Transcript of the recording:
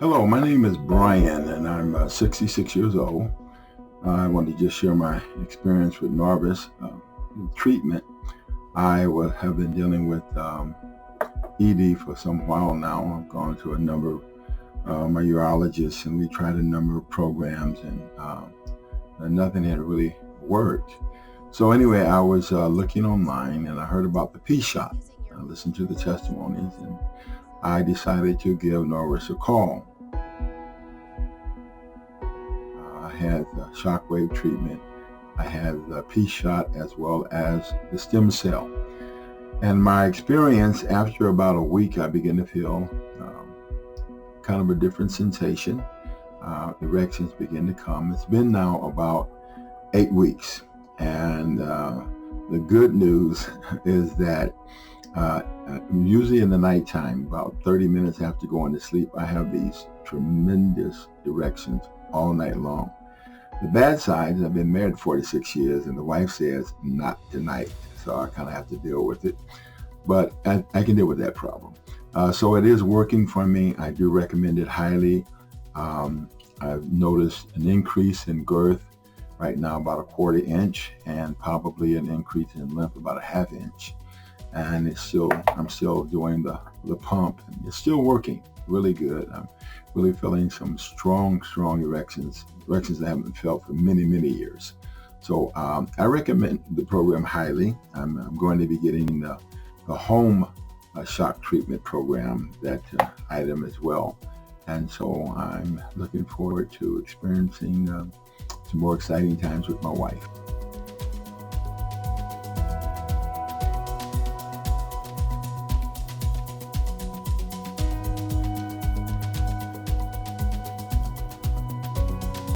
Hello, my name is Brian and I'm 66 years old. I want to just share my experience with Novus treatment. Have been dealing with ED for some while now. I've gone to a number of my urologists and we tried a number of programs and nothing had really worked. So anyway, I was looking online and I heard about the P-Shot. I listened to the testimonies and I decided to give Novus a call. I had the shockwave treatment. I had the P-Shot as well as the stem cell. And my experience, after about a week, I began to feel kind of a different sensation. Erections begin to come. It's been now about 8 weeks. And the good news is that usually in the nighttime, about 30 minutes after going to sleep, I have these tremendous erections all night long. The bad side is I've been married 46 years and the wife says not tonight, so I kind of have to deal with it. But I can deal with that problem. So it is working for me. I do recommend it highly. I've noticed an increase in girth right now about 1/4 inch and probably an increase in length about 1/2 inch. And I'm still doing the pump and it's still working really good. I'm really feeling some strong erections I haven't felt for many years. So I recommend the program highly. I'm going to be getting the home shock treatment program, that item as well. And so I'm looking forward to experiencing some more exciting times with my wife.